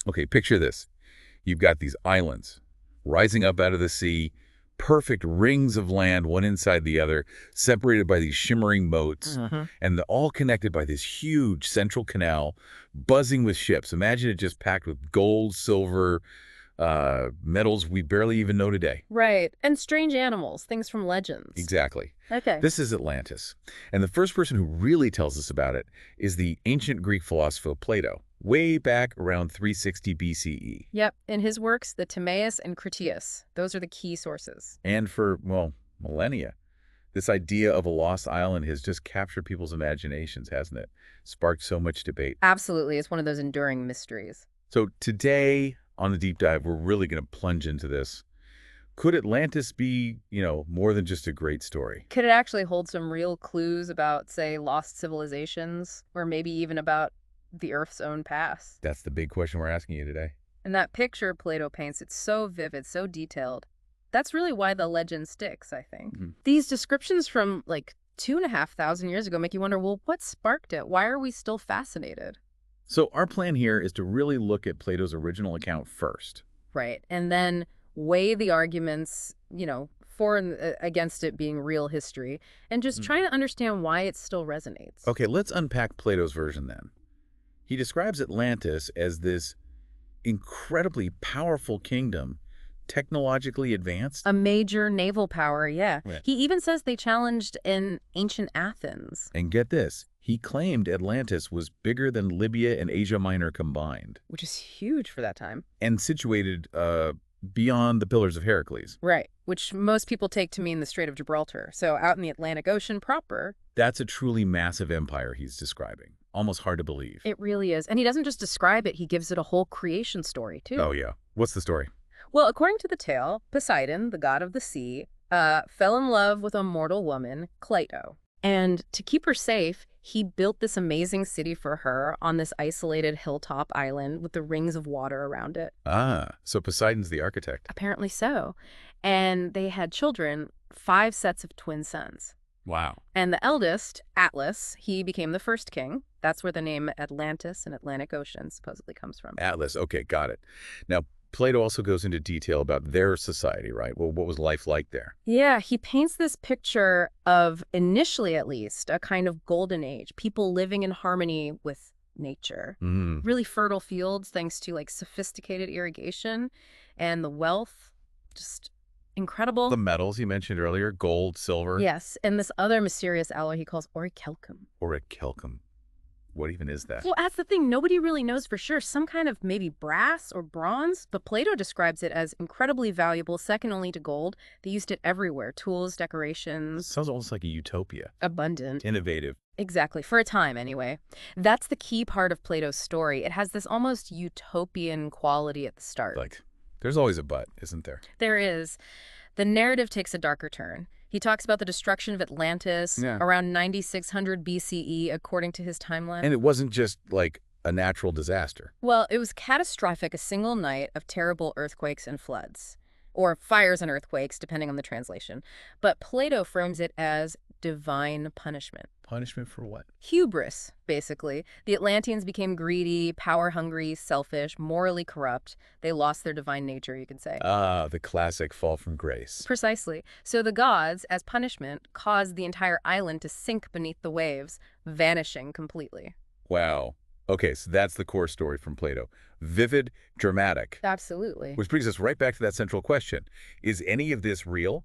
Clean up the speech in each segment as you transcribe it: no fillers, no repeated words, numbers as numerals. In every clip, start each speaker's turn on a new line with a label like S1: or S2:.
S1: Okay, picture this. You've got these islands rising up out of the sea, perfect rings of land, one inside the other, separated by these shimmering moats, and they're all connected by this huge central canal, buzzing with ships. Imagine it just packed with gold, silver, metals we barely even know today.
S2: Right. And strange animals, things from legends.
S1: Exactly.
S2: Okay.
S1: This is Atlantis. And the first person who really tells us about it is the ancient Greek philosopher Plato, way back around 360 BCE.
S2: Yep. In his works, the Timaeus and Critias, those are the key sources.
S1: And for, well, millennia. This idea of a lost island has just captured people's imaginations, hasn't it? Sparked so much debate.
S2: Absolutely. It's one of those enduring mysteries.
S1: So today, on the deep dive, we're really going to plunge into this. Could Atlantis be, more than just a great story?
S2: Could it actually hold some real clues about, say, lost civilizations, or maybe even about the Earth's own past?
S1: That's the big question we're asking you today.
S2: And that picture Plato paints, it's so vivid, so detailed. That's really why the legend sticks, I think. These descriptions from, 2,500 years ago make you wonder, well, what sparked it? Why are we still fascinated?
S1: So our plan here is to really look at Plato's original account first.
S2: Right. And then weigh the arguments, for and against it being real history, and just try to understand why it still resonates.
S1: Okay, let's unpack Plato's version then. He describes Atlantis as this incredibly powerful kingdom, technologically advanced.
S2: A major naval power, yeah.
S1: Right.
S2: He even says they challenged in ancient Athens.
S1: And get this, he claimed Atlantis was bigger than Libya and Asia Minor combined.
S2: Which is huge for that time.
S1: And situated beyond the Pillars of Heracles.
S2: Right, which most people take to mean the Strait of Gibraltar. So out in the Atlantic Ocean proper.
S1: That's a truly massive empire he's describing. Almost hard to believe.
S2: It really is. And he doesn't just describe it, he gives it a whole creation story, too.
S1: Oh, yeah. What's the story?
S2: Well, according to the tale, Poseidon, the god of the sea, fell in love with a mortal woman, Cleito. And to keep her safe, he built this amazing city for her on this isolated hilltop island with the rings of water around it.
S1: Ah, so Poseidon's the architect.
S2: Apparently so. And they had children, 5 sets of twin sons.
S1: Wow.
S2: And the eldest, Atlas, he became the first king. That's where the name Atlantis and Atlantic Ocean supposedly comes from.
S1: Atlas. Okay, got it. Now, Plato also goes into detail about their society, right? Well, what was life like there?
S2: Yeah, he paints this picture of, initially at least, a kind of golden age, people living in harmony with nature. Really fertile fields thanks to sophisticated irrigation, and the wealth, just incredible.
S1: The metals you mentioned earlier, gold, silver.
S2: Yes, and this other mysterious alloy he calls orichalcum.
S1: Orichalcum. What even is that?
S2: Well, that's the thing. Nobody really knows for sure. Some kind of maybe brass or bronze, but Plato describes it as incredibly valuable, second only to gold. They used it everywhere. Tools, decorations.
S1: Sounds almost like a utopia.
S2: Abundant.
S1: Innovative.
S2: Exactly. For a time, anyway. That's the key part of Plato's story. It has this almost utopian quality at the start.
S1: There's always a but, isn't there?
S2: There is. The narrative takes a darker turn. He talks about the destruction of Atlantis around 9600 BCE, according to his timeline.
S1: And it wasn't just a natural disaster.
S2: Well, it was catastrophic, a single night of terrible earthquakes and floods. Or fires and earthquakes, depending on the translation. But Plato frames it as divine punishment.
S1: Punishment for what?
S2: Hubris, basically. The Atlanteans became greedy, power-hungry, selfish, morally corrupt. They lost their divine nature, you could say.
S1: Ah, the classic fall from grace.
S2: Precisely. So the gods, as punishment, caused the entire island to sink beneath the waves, vanishing completely.
S1: Wow. Okay, so that's the core story from Plato. Vivid, dramatic.
S2: Absolutely.
S1: Which brings us right back to that central question. Is any of this real,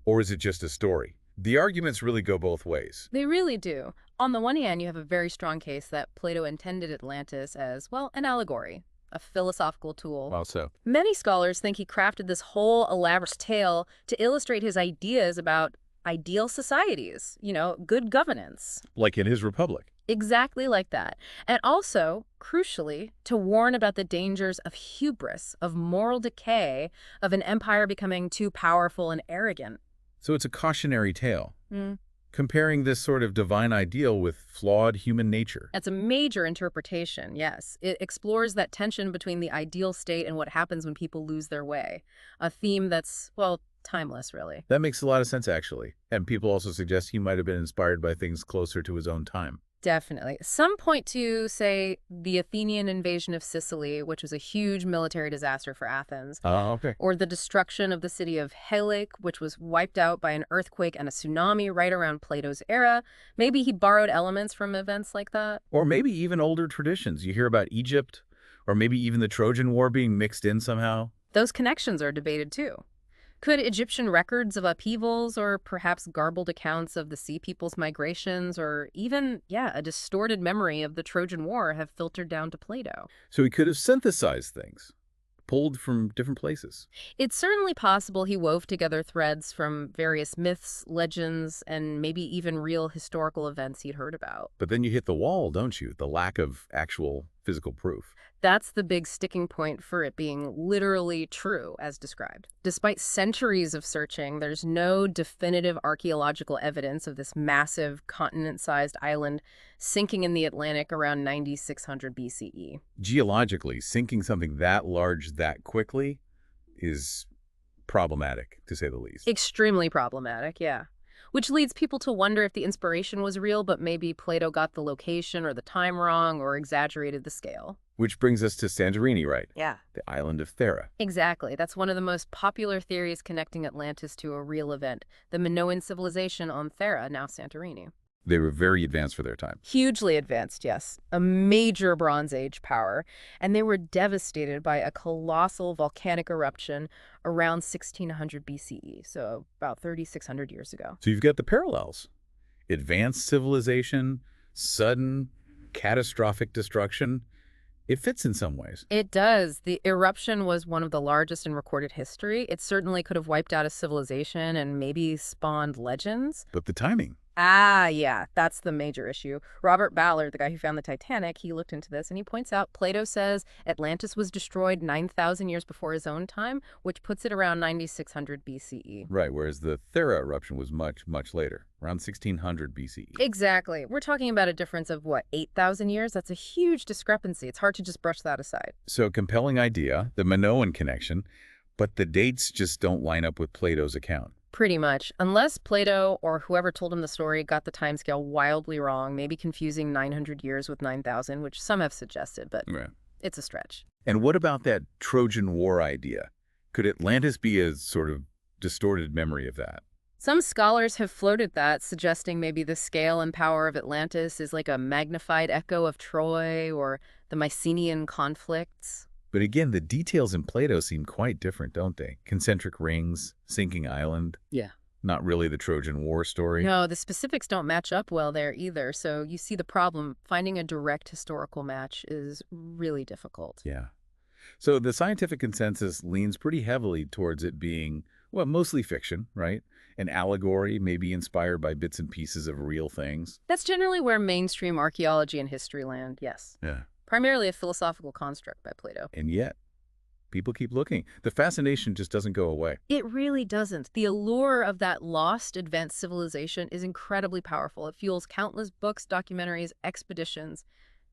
S1: or is it just a story? The arguments really go both ways.
S2: They really do. On the one hand, you have a very strong case that Plato intended Atlantis as, well, an allegory, a philosophical tool.
S1: How so?
S2: Many scholars think he crafted this whole elaborate tale to illustrate his ideas about ideal societies, good governance.
S1: Like in his Republic.
S2: Exactly like that. And also, crucially, to warn about the dangers of hubris, of moral decay, of an empire becoming too powerful and arrogant.
S1: So it's a cautionary tale, comparing this sort of divine ideal with flawed human nature.
S2: That's a major interpretation, yes. It explores that tension between the ideal state and what happens when people lose their way. A theme that's, well, timeless, really.
S1: That makes a lot of sense, actually. And people also suggest he might have been inspired by things closer to his own time.
S2: Definitely. Some point to, say, the Athenian invasion of Sicily, which was a huge military disaster for Athens,
S1: Oh, okay.
S2: or the destruction of the city of Helike, which was wiped out by an earthquake and a tsunami right around Plato's era. Maybe he borrowed elements from events like that.
S1: Or maybe even older traditions. You hear about Egypt, or maybe even the Trojan War being mixed in somehow.
S2: Those connections are debated too. Could Egyptian records of upheavals or perhaps garbled accounts of the Sea People's migrations or even, yeah, a distorted memory of the Trojan War have filtered down to Plato?
S1: So he could have synthesized things, pulled from different places.
S2: It's certainly possible he wove together threads from various myths, legends, and maybe even real historical events he'd heard about.
S1: But then you hit the wall, don't you? The lack of actual physical proof.
S2: That's the big sticking point for it being literally true, as described. Despite centuries of searching, there's no definitive archaeological evidence of this massive continent-sized island sinking in the Atlantic around 9600 BCE.
S1: Geologically, sinking something that large that quickly is problematic, to say the least.
S2: Extremely problematic, yeah. Which leads people to wonder if the inspiration was real, but maybe Plato got the location or the time wrong or exaggerated the scale.
S1: Which brings us to Santorini, right?
S2: Yeah.
S1: The island of Thera.
S2: Exactly. That's one of the most popular theories connecting Atlantis to a real event, the Minoan civilization on Thera, now Santorini.
S1: They were very advanced for their time.
S2: Hugely advanced, yes. A major Bronze Age power. And they were devastated by a colossal volcanic eruption around 1600 BCE, so about 3,600 years ago.
S1: So you've got the parallels. Advanced civilization, sudden, catastrophic destruction. It fits in some ways.
S2: It does. The eruption was one of the largest in recorded history. It certainly could have wiped out a civilization and maybe spawned legends.
S1: But the timing.
S2: Ah, yeah, that's the major issue. Robert Ballard, the guy who found the Titanic, he looked into this and he points out Plato says Atlantis was destroyed 9,000 years before his own time, which puts it around 9600 BCE.
S1: Right, whereas the Thera eruption was much, much later, around 1600 BCE.
S2: Exactly. We're talking about a difference of, what, 8,000 years? That's a huge discrepancy. It's hard to just brush that aside.
S1: So compelling idea, the Minoan connection, but the dates just don't line up with Plato's account.
S2: Pretty much. Unless Plato or whoever told him the story got the timescale wildly wrong, maybe confusing 900 years with 9,000, which some have suggested, but it's a stretch.
S1: And what about that Trojan War idea? Could Atlantis be a sort of distorted memory of that?
S2: Some scholars have floated that, suggesting maybe the scale and power of Atlantis is like a magnified echo of Troy or the Mycenaean conflicts.
S1: But again, the details in Plato seem quite different, don't they? Concentric rings, sinking island.
S2: Yeah.
S1: Not really the Trojan War story.
S2: No, the specifics don't match up well there either, so you see the problem. Finding a direct historical match is really difficult.
S1: Yeah. So the scientific consensus leans pretty heavily towards it being, well, mostly fiction, right? An allegory, maybe inspired by bits and pieces of real things.
S2: That's generally where mainstream archaeology and history land, yes.
S1: Yeah.
S2: Primarily a philosophical construct by Plato.
S1: And yet, people keep looking. The fascination just doesn't go away.
S2: It really doesn't. The allure of that lost advanced civilization is incredibly powerful. It fuels countless books, documentaries, expeditions.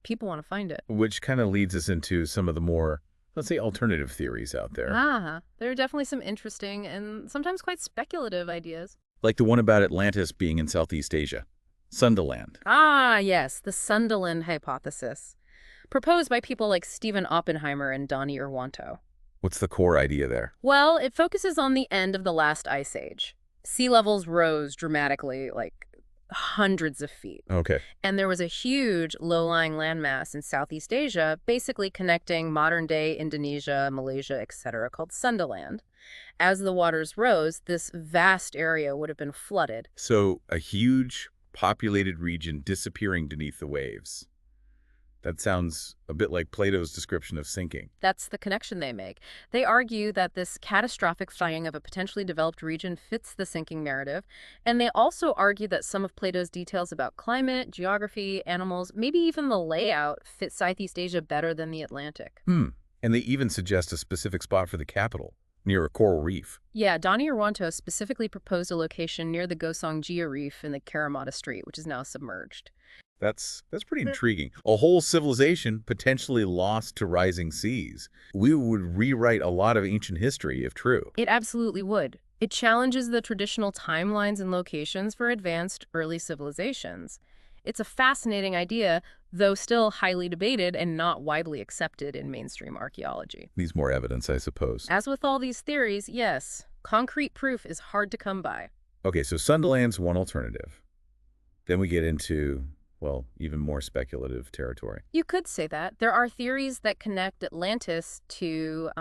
S2: People want to find it.
S1: Which kind of leads us into some of the more, let's say, alternative theories out there.
S2: There are definitely some interesting and sometimes quite speculative ideas.
S1: Like the one about Atlantis being in Southeast Asia. Sundaland.
S2: Yes, the Sundaland hypothesis. Proposed by people like Stephen Oppenheimer and Donnie Irwanto.
S1: What's the core idea there?
S2: Well, it focuses on the end of the last ice age. Sea levels rose dramatically, like hundreds of feet.
S1: Okay.
S2: And there was a huge low-lying landmass in Southeast Asia, basically connecting modern-day Indonesia, Malaysia, etc., called Sundaland. As the waters rose, this vast area would have been flooded.
S1: So a huge, populated region disappearing beneath the waves. That sounds a bit like Plato's description of sinking.
S2: That's the connection they make. They argue that this catastrophic flooding of a potentially developed region fits the sinking narrative, and they also argue that some of Plato's details about climate, geography, animals, maybe even the layout fit Southeast Asia better than the Atlantic.
S1: And they even suggest a specific spot for the capital, near a coral reef.
S2: Yeah, Donnie Irwanto specifically proposed a location near the Gosong Jia Reef in the Karamata Strait, which is now submerged.
S1: That's pretty intriguing. A whole civilization potentially lost to rising seas. We would rewrite a lot of ancient history if true.
S2: It absolutely would. It challenges the traditional timelines and locations for advanced early civilizations. It's a fascinating idea, though still highly debated and not widely accepted in mainstream archaeology.
S1: Needs more evidence, I suppose.
S2: As with all these theories, yes, concrete proof is hard to come by.
S1: Okay, so Sunderland's one alternative. Then we get into, well, even more speculative territory.
S2: You could say that. There are theories that connect Atlantis to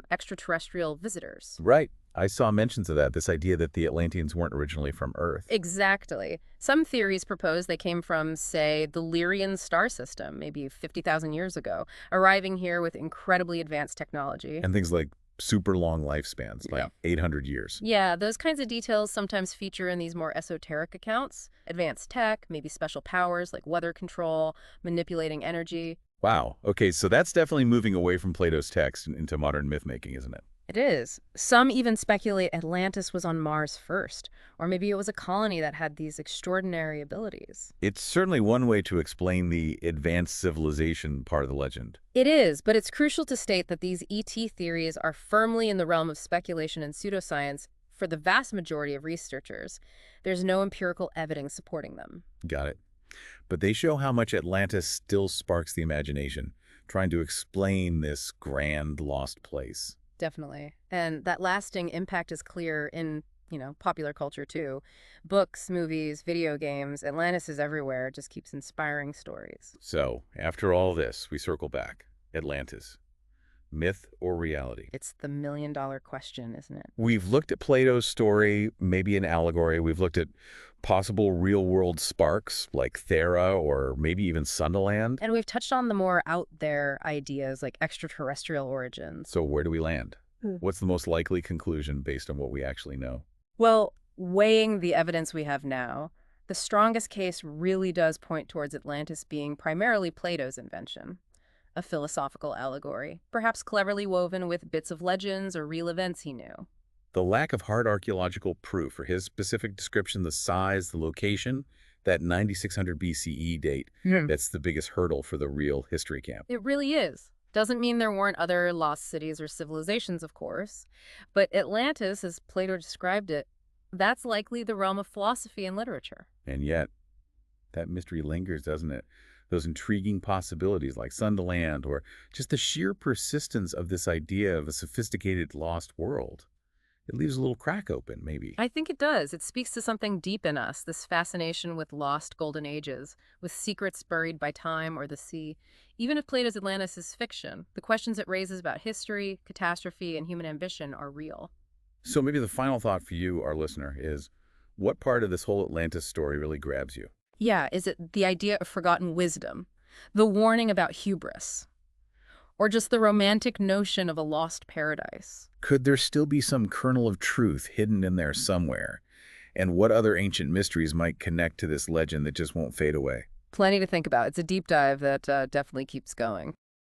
S2: extraterrestrial visitors.
S1: Right. I saw mentions of that, this idea that the Atlanteans weren't originally from Earth.
S2: Exactly. Some theories propose they came from, say, the Lyrian star system, maybe 50,000 years ago, arriving here with incredibly advanced technology.
S1: And things like super long lifespans, like 800 years.
S2: Yeah, those kinds of details sometimes feature in these more esoteric accounts. Advanced tech, maybe special powers like weather control, manipulating energy.
S1: Wow. Okay, so that's definitely moving away from Plato's text and into modern myth-making, isn't it?
S2: It is. Some even speculate Atlantis was on Mars first, or maybe it was a colony that had these extraordinary abilities.
S1: It's certainly one way to explain the advanced civilization part of the legend.
S2: It is, but it's crucial to state that these ET theories are firmly in the realm of speculation and pseudoscience for the vast majority of researchers. There's no empirical evidence supporting them.
S1: Got it. But they show how much Atlantis still sparks the imagination, trying to explain this grand lost place.
S2: Definitely. And that lasting impact is clear in, popular culture too. Books, movies, video games, Atlantis is everywhere. It just keeps inspiring stories.
S1: So, after all this, we circle back. Atlantis. Myth or reality?
S2: It's the million-dollar question, isn't it?
S1: We've looked at Plato's story, maybe an allegory. We've looked at possible real-world sparks like Thera or maybe even Sunderland.
S2: And we've touched on the more out-there ideas like extraterrestrial origins.
S1: So where do we land? What's the most likely conclusion based on what we actually know?
S2: Well, weighing the evidence we have now, the strongest case really does point towards Atlantis being primarily Plato's invention. A philosophical allegory, perhaps cleverly woven with bits of legends or real events he knew.
S1: The lack of hard archaeological proof for his specific description, the size, the location, that 9600 BCE date, that's the biggest hurdle for the real history camp.
S2: It really is. Doesn't mean there weren't other lost cities or civilizations, of course. But Atlantis, as Plato described it, that's likely the realm of philosophy and literature.
S1: And yet, that mystery lingers, doesn't it? Those intriguing possibilities like Sunderland or just the sheer persistence of this idea of a sophisticated lost world. It leaves a little crack open, maybe.
S2: I think it does. It speaks to something deep in us, this fascination with lost golden ages, with secrets buried by time or the sea. Even if Plato's Atlantis is fiction, the questions it raises about history, catastrophe, and human ambition are real.
S1: So maybe the final thought for you, our listener, is what part of this whole Atlantis story really grabs you?
S2: Yeah, is it the idea of forgotten wisdom, the warning about hubris, or just the romantic notion of a lost paradise?
S1: Could there still be some kernel of truth hidden in there somewhere? And what other ancient mysteries might connect to this legend that just won't fade away?
S2: Plenty to think about. It's a deep dive that definitely keeps going.